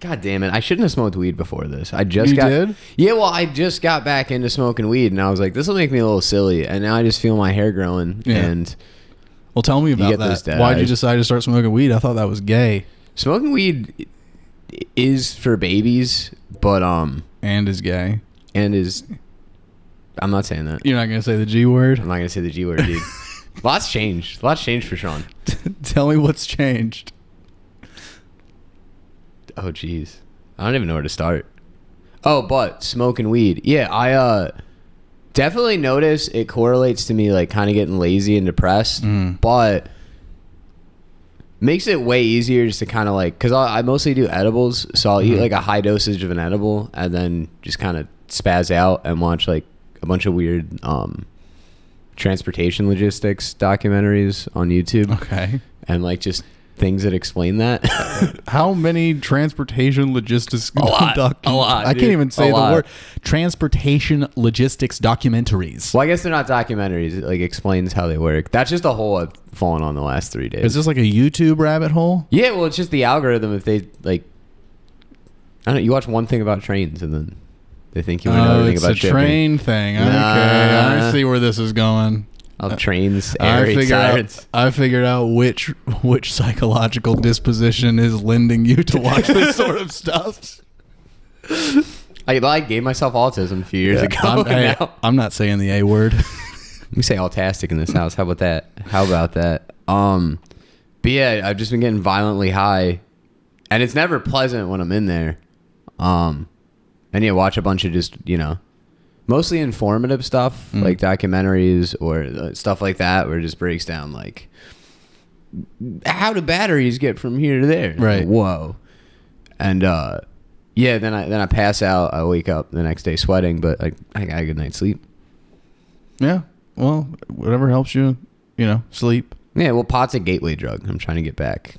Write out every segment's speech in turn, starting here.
God damn it. I shouldn't have smoked weed before this. I did? Yeah, well, I just got back into smoking weed, and I was like, this will make me a little silly. And now I just feel my hair growing. Yeah. And well, tell me about that. Why'd you decide to start smoking weed? I thought that was gay. Smoking weed is for babies, but and is gay. And is... I'm not saying that. You're not going to say the G word? I'm not going to say the G word, dude. Lots changed. Lots changed for Sean. Tell me what's changed. Oh, jeez. I don't even know where to start. Oh, but smoking weed. Yeah, I definitely notice it correlates to me like kind of getting lazy and depressed, but makes it way easier just to kind of like, because I mostly do edibles, so I'll eat like a high dosage of an edible and then just kind of spaz out and watch like a bunch of weird transportation logistics documentaries on YouTube. Okay. And like just things that explain that. How many transportation logistics a lot, I can't even say the word. Transportation logistics documentaries. Well, I guess they're not documentaries. It like explains how they work. That's just a hole I've fallen on the last 3 days. Is this like a YouTube rabbit hole? Yeah, well, it's just the algorithm. If they like, I don't know, you watch one thing about trains and then they think you know everything about shipping. It's a train thing. Okay, I see where this is going. Of trains, air raid sirens. I figured out which psychological disposition is lending you to watch this sort of stuff. I gave myself autism a few years ago. I'm not saying the A word. We say autastic in this house. How about that? But yeah, I've just been getting violently high, and it's never pleasant when I'm in there. And yeah, watch a bunch of just mostly informative stuff like documentaries or stuff like that, where it just breaks down like how do batteries get from here to there. Right. Like, whoa. And yeah, then I pass out. I wake up the next day sweating, but I got a good night's sleep. Yeah. Well, whatever helps you, sleep. Yeah. Well, pot's a gateway drug. I'm trying to get back.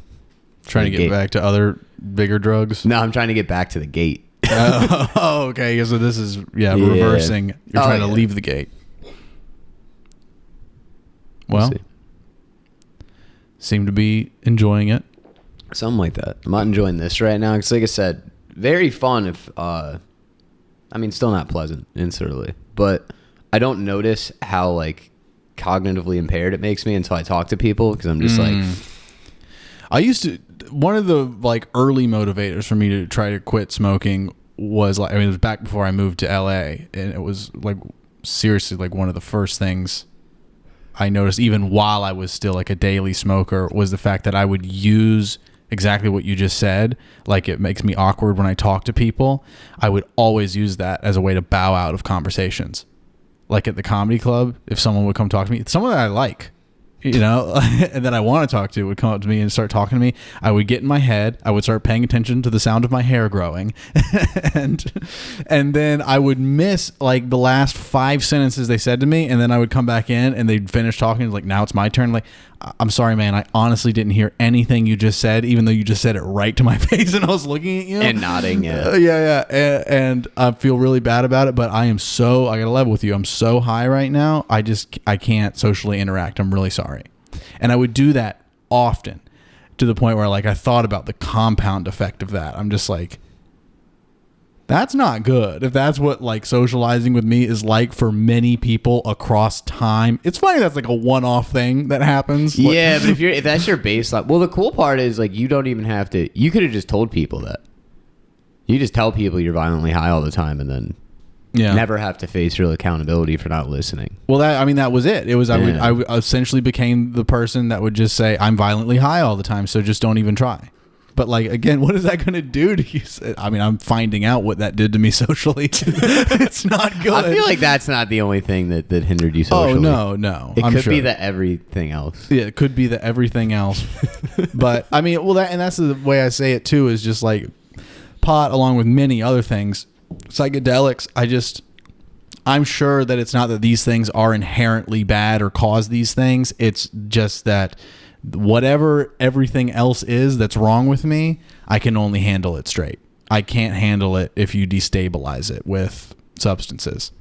Trying to get back to other bigger drugs. No, I'm trying to get back to the gate. Okay. So this is reversing. You're trying to leave the gate. Well, seem to be enjoying it. Something like that. I'm not enjoying this right now because, like I said, very fun. If still not pleasant instantly, but I don't notice how like cognitively impaired it makes me until I talk to people, because I'm just like. I used to. One of the like early motivators for me to try to quit smoking was like, it was back before I moved to LA, and it was like seriously like one of the first things I noticed, even while I was still like a daily smoker, was the fact that I would use exactly what you just said. Like, it makes me awkward when I talk to people. I would always use that as a way to bow out of conversations. Like at the comedy club, if someone would come talk to me, someone that I like, and that I want to talk to, would come up to me and start talking to me, I would get in my head. I would start paying attention to the sound of my hair growing. and then I would miss like the last 5 sentences they said to me. And then I would come back in and they'd finish talking. Like, now it's my turn. Like, I'm sorry, man. I honestly didn't hear anything you just said, even though you just said it right to my face and I was looking at you. And nodding, yeah. Yeah. And I feel really bad about it, but I gotta level with you. I'm so high right now. I can't socially interact. I'm really sorry. And I would do that often, to the point where like I thought about the compound effect of that. I'm just like, that's not good. If that's what like socializing with me is like for many people across time. It's funny that's like a one-off thing that happens. Yeah, but if that's your baseline. Well, the cool part is like you don't even have to. You could have just told people that. You just tell people you're violently high all the time, and then never have to face real accountability for not listening. Well, that was it. It was I essentially became the person that would just say, I'm violently high all the time, so just don't even try. But like, again, what is that going to do to you? I mean, I'm finding out what that did to me socially. It's not good. I feel like that's not the only thing that hindered you socially. Oh, no. It could be the everything else. Yeah, it could be the everything else. But I mean, and that's the way I say it too, is just like pot, along with many other things, psychedelics. I'm sure that it's not that these things are inherently bad or cause these things. It's just that whatever everything else is that's wrong with me, I can only handle it straight. I can't handle it if you destabilize it with substances.